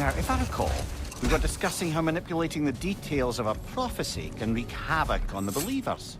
Now, if I recall, we were discussing how manipulating the details of a prophecy can wreak havoc on the believers.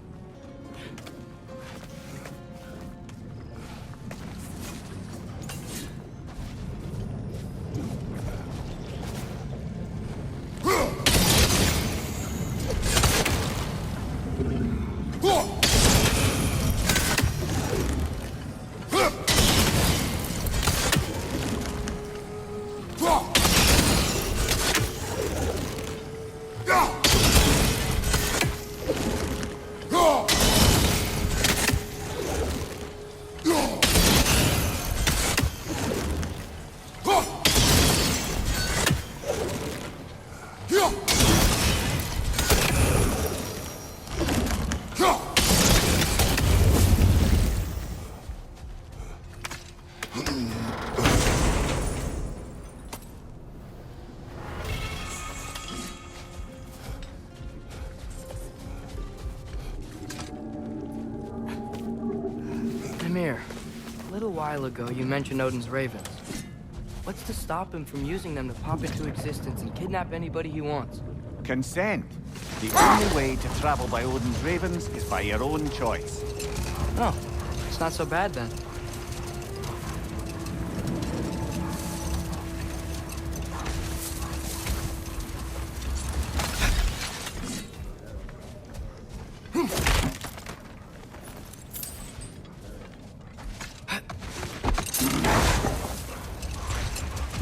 A little while ago, you mentioned Odin's ravens. What's to stop him from using them to pop into existence and kidnap anybody he wants? Consent. The only way to travel by Odin's ravens is by your own choice. Oh, it's not so bad then.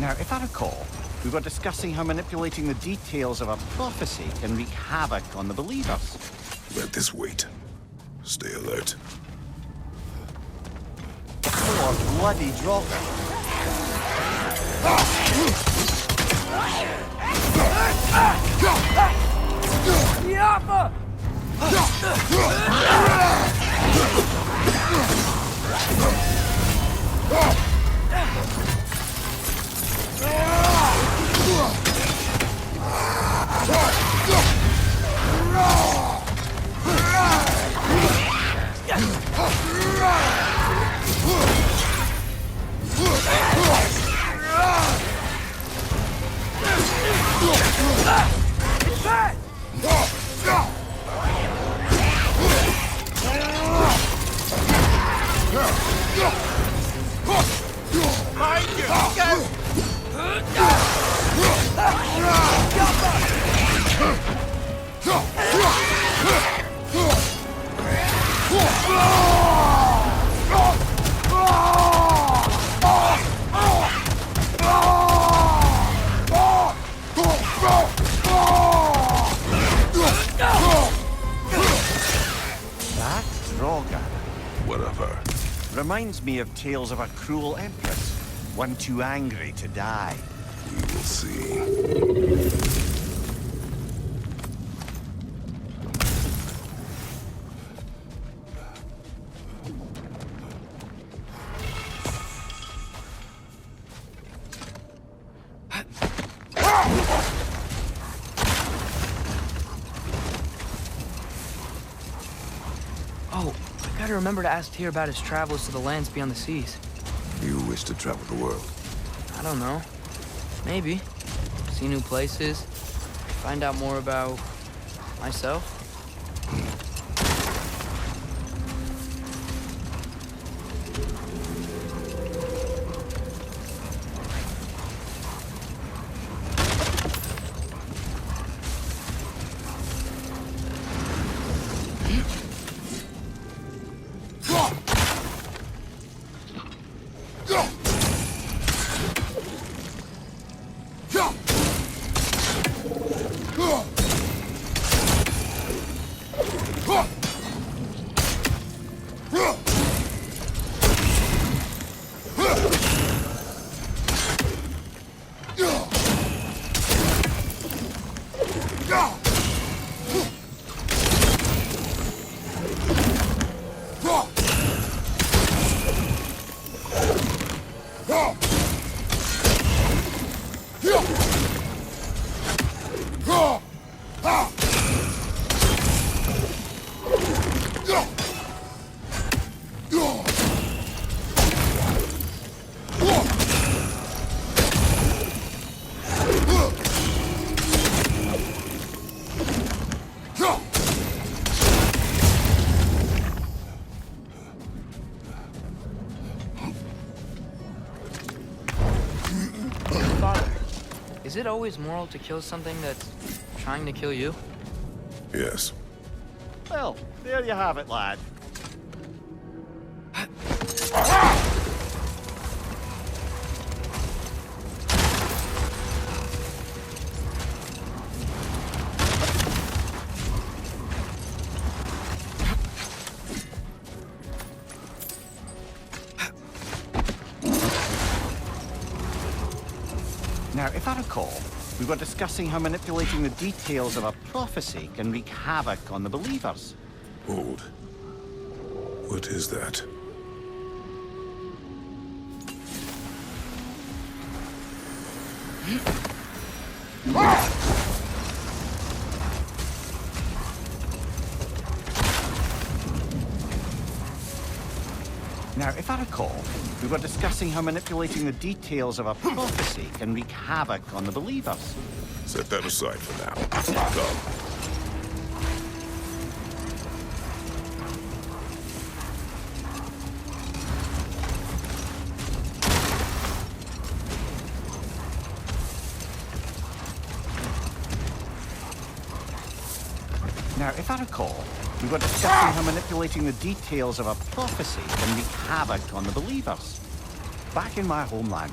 Now, if I recall, we were discussing how manipulating the details of a prophecy can wreak havoc on the believers. Let this wait. Stay alert. Poor bloody Draugr. Whatever. Reminds me of tales of a cruel empress, one too angry to die. We will see. I gotta remember to ask Tyr about his travels to the lands beyond the seas. You wish to travel the world? I don't know. Maybe. See new places. Find out more about myself. Is it always moral to kill something that's trying to kill you? Yes. Well, there you have it, lad. Now, if I recall, we were discussing how manipulating the details of a prophecy can wreak havoc on the believers. Hold. What is that? Now, if I recall, we were discussing how manipulating the details of a prophecy can wreak havoc on the believers. Set that aside for now. Come. Now, if I recall, we were discussing how manipulating the details of a prophecy can wreak havoc on the believers. Back in my homeland,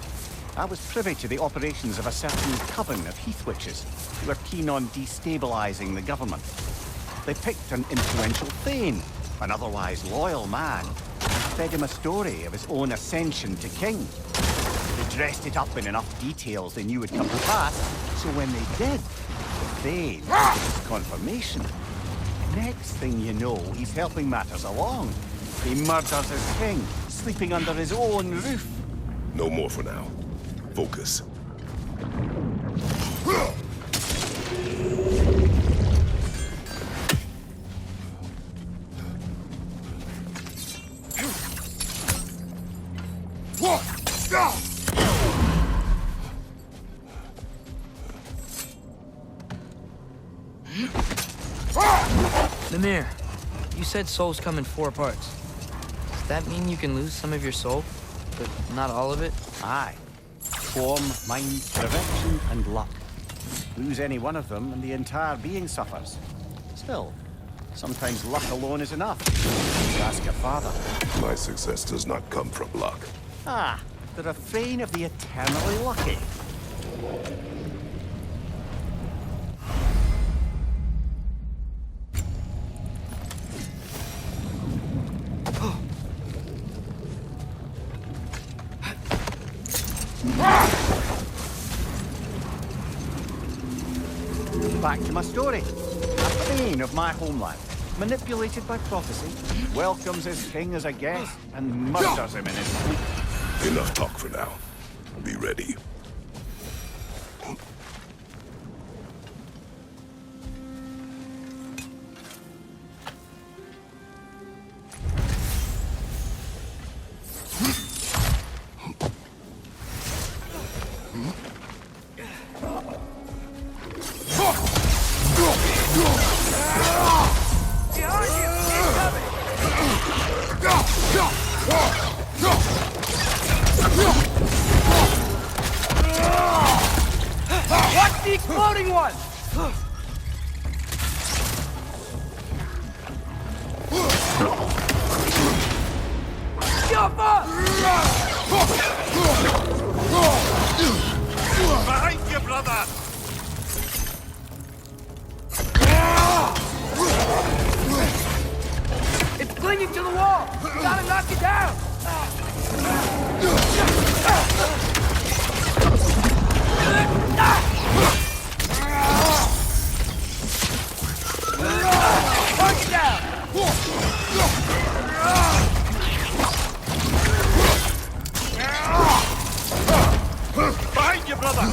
I was privy to the operations of a certain coven of heath witches who were keen on destabilizing the government. They picked an influential thane, an otherwise loyal man, and fed him a story of his own ascension to king. They dressed it up in enough details they knew would come to pass, so when they did, the thane got his confirmation. Next thing you know, he's helping matters along. He murders his king, sleeping under his own roof. No more for now. Focus. Mimir, you said souls come in 4 parts. Does that mean you can lose some of your soul, but not all of it? Aye. Form, mind, direction, and luck. Lose any one of them, and the entire being suffers. Still, sometimes luck alone is enough. Ask your father. My success does not come from luck. Ah, the refrain of the eternally lucky. Back to my story. A thane of my homeland, manipulated by prophecy, welcomes his king as a guest and murders him in his sleep. Enough talk for now. Be ready. Watch the exploding one! Jump up! Behind you, brother! It's clinging to the wall! You gotta knock it down! Punch it down! Behind you, brother!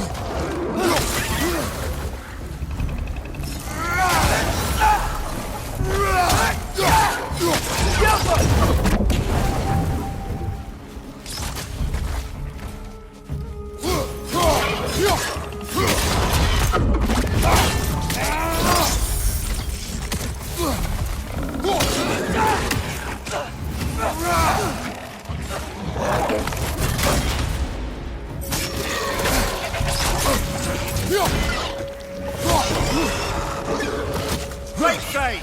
side!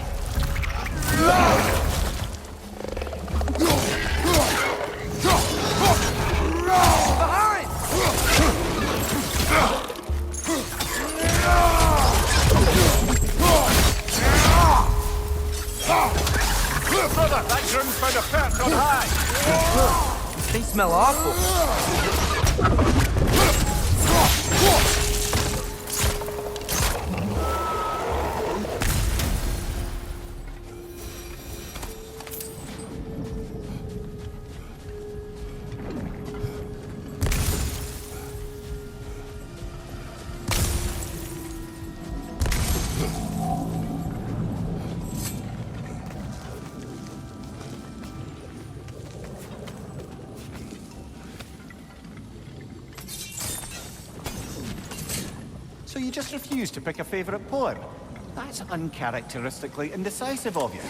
Brother, that groom's found a perch on high! They smell awful. So you just refuse to pick a favorite poem? That's uncharacteristically indecisive of you.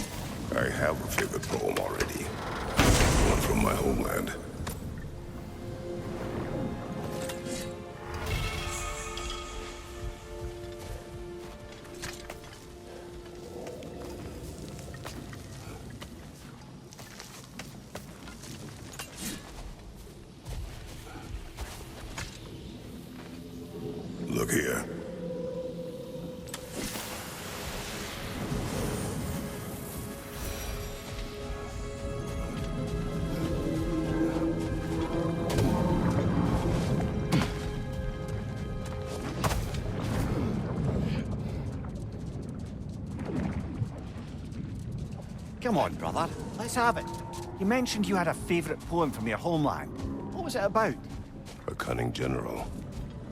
I have a favorite poem already. One from my homeland. Look here. Come on, brother. Let's have it. You mentioned you had a favorite poem from your homeland. What was it about? A cunning general.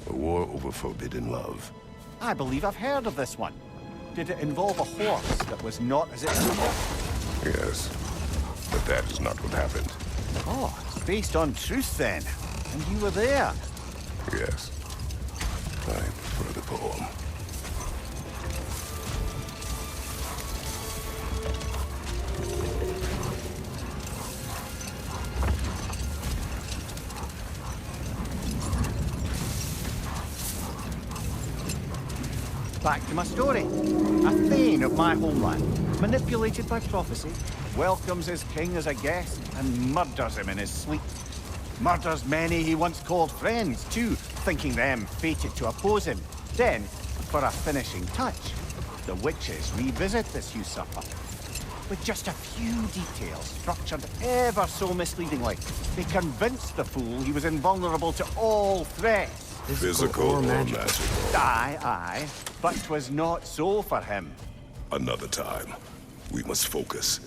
A war over forbidden love. I believe I've heard of this one. Did it involve a horse that was not as it should be? Yes. But that is not what happened. Oh, it's based on truth then. And you were there. Yes. I prefer the poem. Back to my story. A thane of my homeland, manipulated by prophecy, welcomes his king as a guest and murders him in his sleep. Murders many he once called friends, too, thinking them fated to oppose him. Then, for a finishing touch, the witches revisit this usurper. With just a few details structured ever so misleadingly, they convinced the fool he was invulnerable to all threats. Physical or magical? Aye, but 'twas not so for him. Another time. We must focus.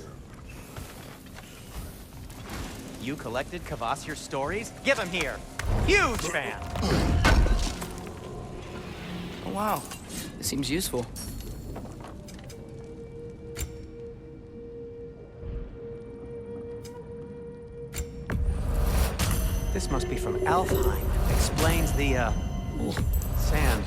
You collected Kvasir's stories? Give him here! Huge fan! Oh, wow. It seems useful. This must be from Alfheim. Explains the, sand.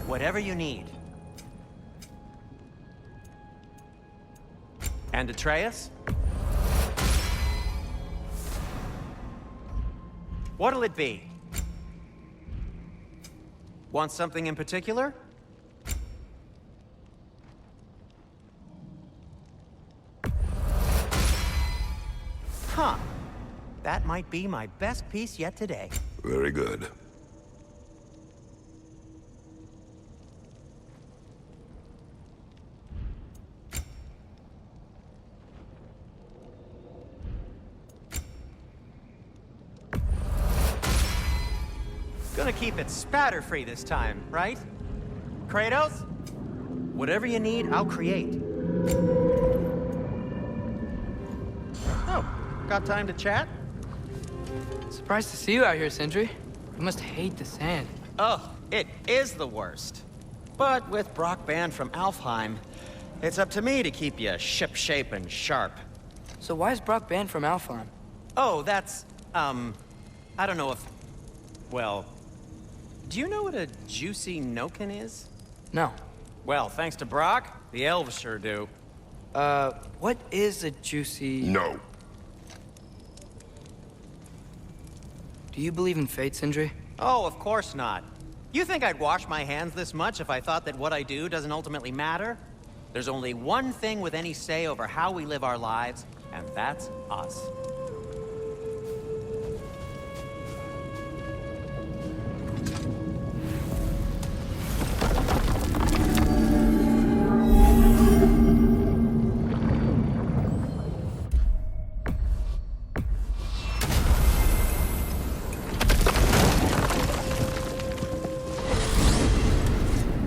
Whatever you need. And Atreus? What'll it be? Want something in particular? Huh. That might be my best piece yet today. Very good. Gonna keep it spatter-free this time, right? Kratos? Whatever you need, I'll create. Oh, got time to chat? Surprised to see you out here, Sindri. You must hate the sand. Oh, it is the worst. But with Brock banned from Alfheim, it's up to me to keep you ship-shape and sharp. So why is Brock banned from Alfheim? Oh, that's, I don't know if... Well, do you know what a juicy Noken is? No. Well, thanks to Brock, the elves sure do. What is a juicy... No. Do you believe in fate, Sindri? Oh, of course not. You think I'd wash my hands this much if I thought that what I do doesn't ultimately matter? There's only one thing with any say over how we live our lives, and that's us.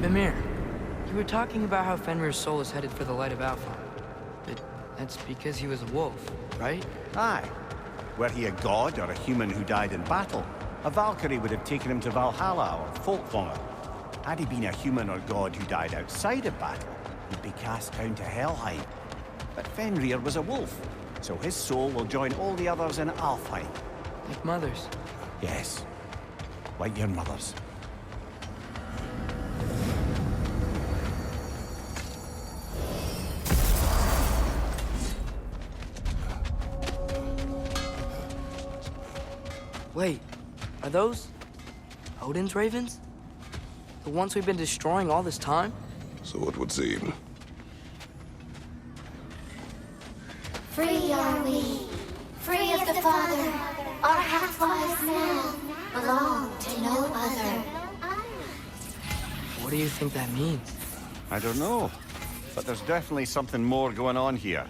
Mimir, you were talking about how Fenrir's soul is headed for the light of Alpha. But that's because he was a wolf, right? Aye. Were he a god or a human who died in battle, a Valkyrie would have taken him to Valhalla or Folkvanger. Had he been a human or god who died outside of battle, he'd be cast down to Helheim. But Fenrir was a wolf, so his soul will join all the others in Alfheim. Like mothers. Yes, like your mothers. Wait, are those Odin's ravens? The ones we've been destroying all this time? So it would seem. Free are we, free of the Father. Our half-lives now belong to no other. What do you think that means? I don't know, but there's definitely something more going on here.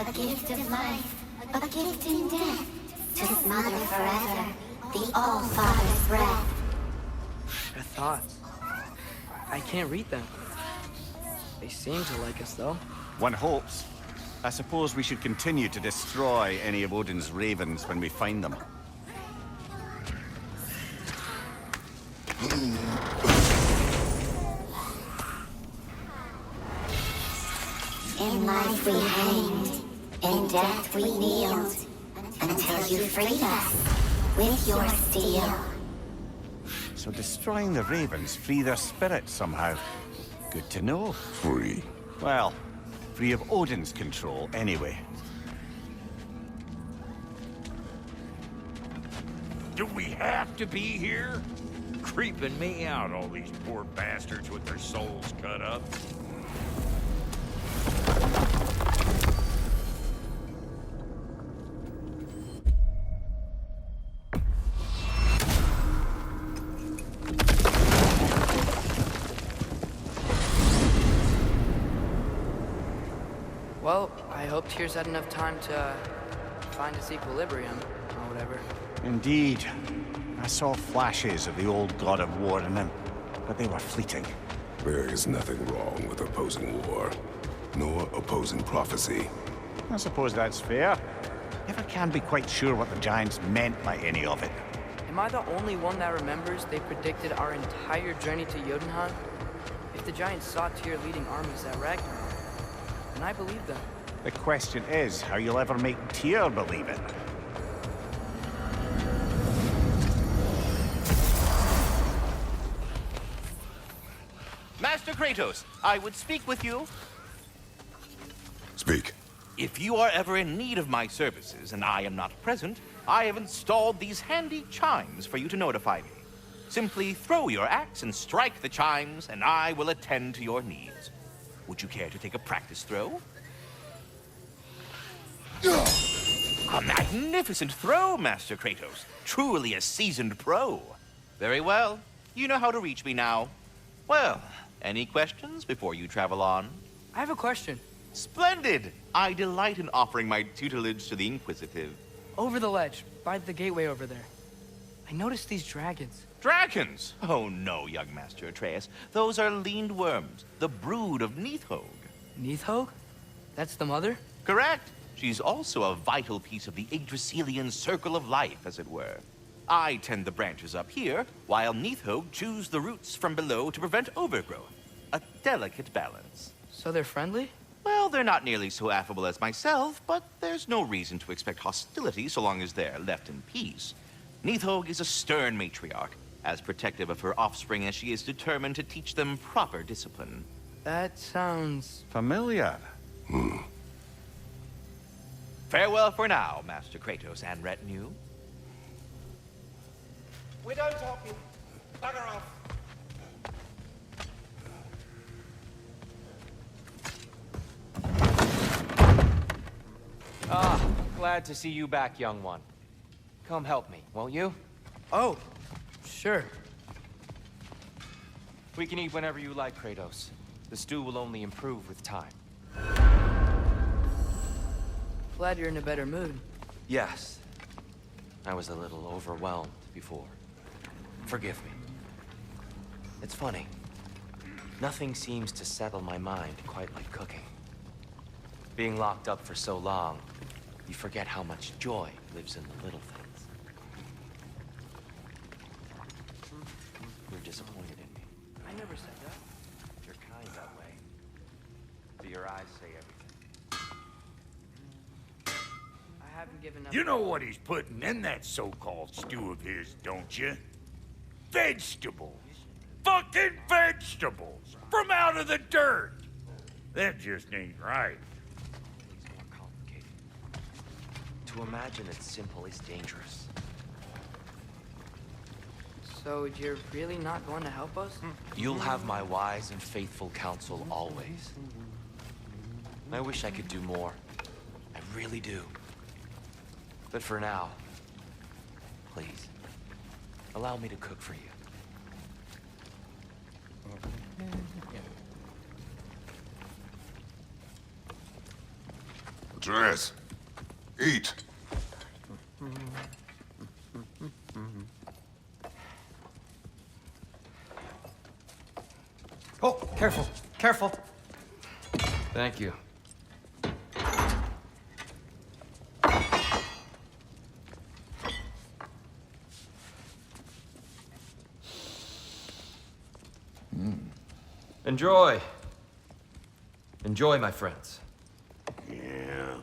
A gift of life, a gift in death, to his mother forever, the All-Father's breath. Their thoughts. I can't read them. They seem to like us, though. One hopes. I suppose we should continue to destroy any of Odin's ravens when we find them. In life we hanged, in death we kneeled, until you freed us with your steel. So destroying the ravens free their spirits somehow. Good to know. Free. Well, free of Odin's control anyway. Do we have to be here? Creeping me out, all these poor bastards with their souls cut up. Well, I hope Tyr's had enough time to find his equilibrium, or whatever. Indeed. I saw flashes of the old god of war in him, but they were fleeting. There is nothing wrong with opposing war, nor opposing prophecy. I suppose that's fair. Never can be quite sure what the Giants meant by any of it. Am I the only one that remembers they predicted our entire journey to Jotunheim? If the Giants saw Tyr leading armies at Ragnarok, then I believe them. The question is how you'll ever make Tyr believe it. Master Kratos, I would speak with you. Speak. If you are ever in need of my services and I am not present, I have installed these handy chimes for you to notify me. Simply throw your axe and strike the chimes, and I will attend to your needs. Would you care to take a practice throw? A magnificent throw, Master Kratos. Truly a seasoned pro. Very well. You know how to reach me now. Well, any questions before you travel on? I have a question. Splendid! I delight in offering my tutelage to the inquisitive. Over the ledge, by the gateway over there. I noticed these dragons. Dragons? Oh no, young Master Atreus. Those are leaned worms, the brood of Nidhogg. Nidhogg? That's the mother? Correct. She's also a vital piece of the Yggdrasilian circle of life, as it were. I tend the branches up here, while Nidhogg chews the roots from below to prevent overgrowth. A delicate balance. So they're friendly? Well, they're not nearly so affable as myself, but there's no reason to expect hostility so long as they're left in peace. Nidhogg is a stern matriarch, as protective of her offspring as she is determined to teach them proper discipline. That sounds... Familiar. Farewell for now, Master Kratos and retinue. We don't talking. Bugger off. Ah, glad to see you back, young one. Come help me, won't you? Oh, sure. We can eat whenever you like, Kratos. The stew will only improve with time. Glad you're in a better mood. Yes. I was a little overwhelmed before. Forgive me. It's funny. Nothing seems to settle my mind quite like cooking. Being locked up for so long, you forget how much joy lives in the little things. You're disappointed in me. I never said that. You're kind that way. Do your eyes say everything? I haven't given up. You know what he's putting in that so-called stew of his, don't you? Vegetables. Fucking vegetables! From out of the dirt! That just ain't right. It's more complicated. To imagine it's simple is dangerous. So you're really not going to help us? You'll have my wise and faithful counsel always. I wish I could do more. I really do. But for now, please, allow me to cook for you. Atreus, eat. Oh, careful, careful. Thank you. Enjoy. Enjoy, my friends. Yeah.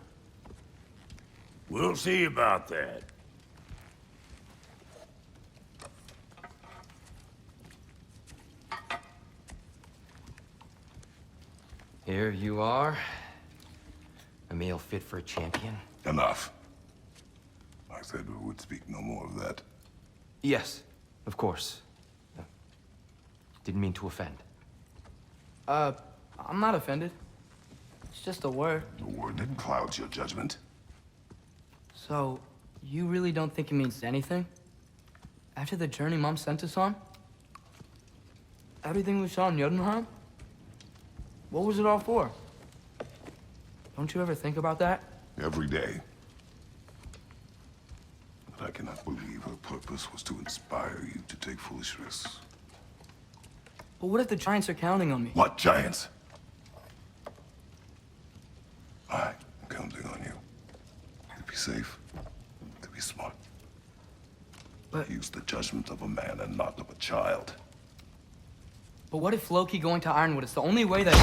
We'll see about that. Here you are. A meal fit for a champion. Enough. I said we would speak no more of that. Yes, of course. Didn't mean to offend. I'm not offended. It's just a word. The word that clouds your judgment. So, you really don't think it means anything? After the journey Mom sent us on? Everything we saw in Jotunheim? What was it all for? Don't you ever think about that? Every day. But I cannot believe her purpose was to inspire you to take foolish risks. But what if the Giants are counting on me? What giants? I'm counting on you. To be safe. To be smart. But- Use the judgment of a man and not of a child. But what if Loki going to Ironwood is the only way that...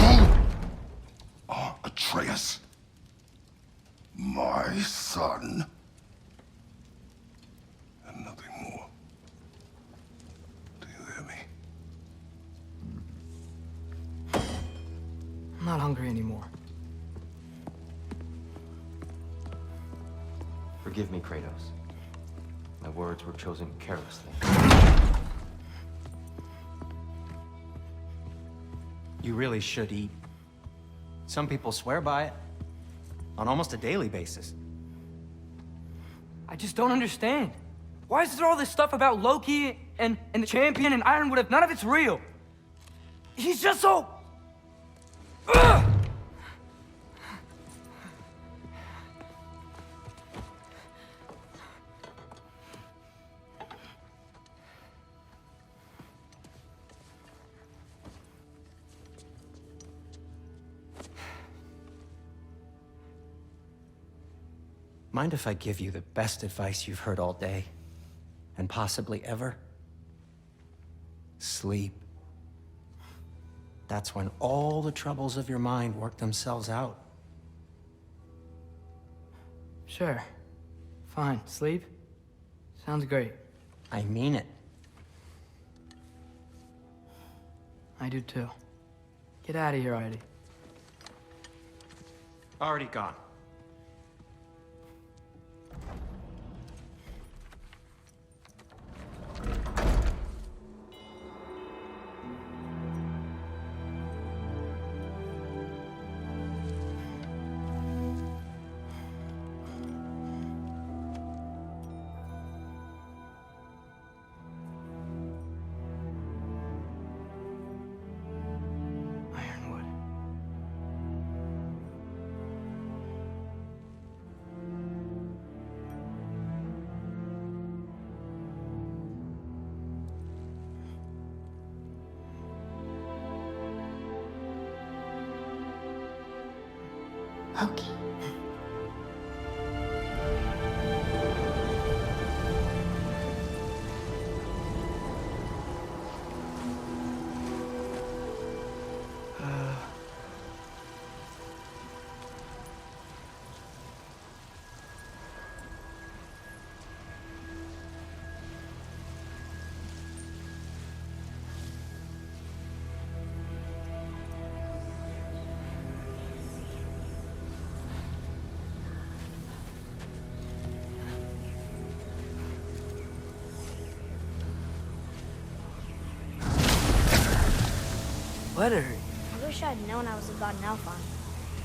Atreus. My son. And nothing more. Do you hear me? I'm not hungry anymore. Forgive me, Kratos. My words were chosen carelessly. You really should eat. Some people swear by it. On almost a daily basis. I just don't understand. Why is there all this stuff about Loki and the champion and Ironwood if none of it's real? He's just so... Ugh! Mind if I give you the best advice you've heard all day? And possibly ever? Sleep. That's when all the troubles of your mind work themselves out. Sure. Fine. Sleep? Sounds great. I mean it. I do too. Get out of here already. Already gone. Ironwood. Loki. Letter. I wish I'd known I was about an elf on.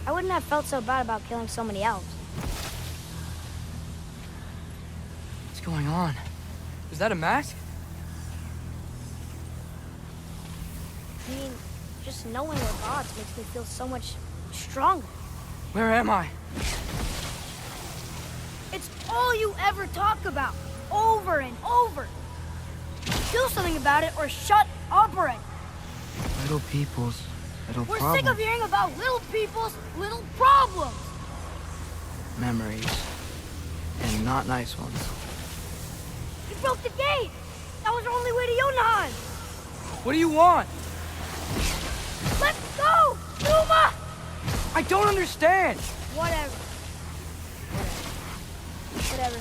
I wouldn't have felt so bad about killing so many elves. What's going on? Is that a mask? I mean, just knowing we're gods makes me feel so much stronger. Where am I? It's all you ever talk about, over and over. Do something about it or shut up already. Little people's little We're problems. sick of hearing about little people's little problems. Memories. And not nice ones. You broke the gate. That was our only way to Jotunheim. What do you want? Let's go, Numa! I don't understand. Whatever. Whatever.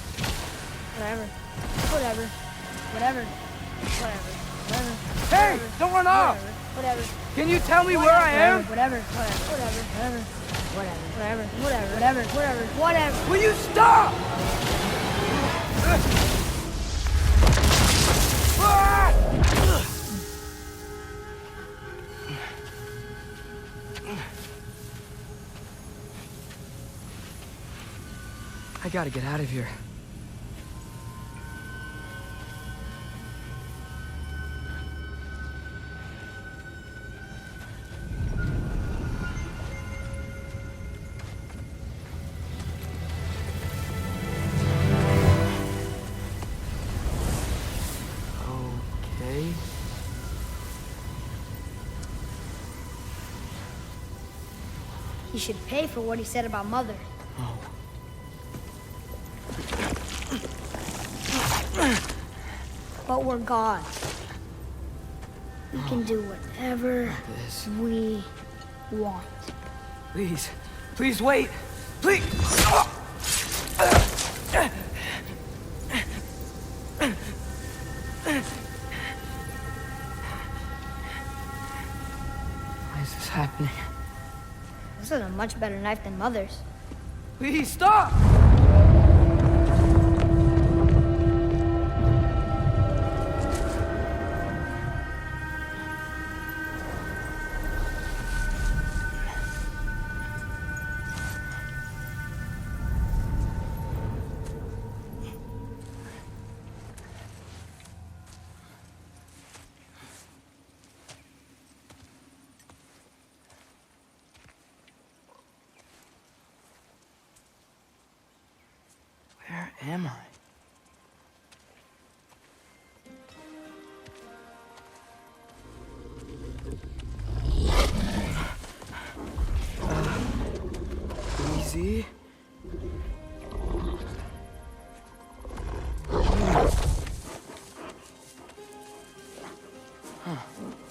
Whatever. Whatever. Whatever. Whatever. Whatever. Hey, Whatever. don't run off. Whatever. Can you tell me where I am? Whatever. Whatever. Whatever. Whatever. Whatever. Whatever. Whatever. Whatever. Will you stop? I gotta get out of here. Okay. He should pay for what he said about Mother. But we're gods. We can do whatever This. we want. Please. Please wait. Please. Why is this happening? This is a much better knife than Mother's. Please stop! Where am I? Easy. Huh.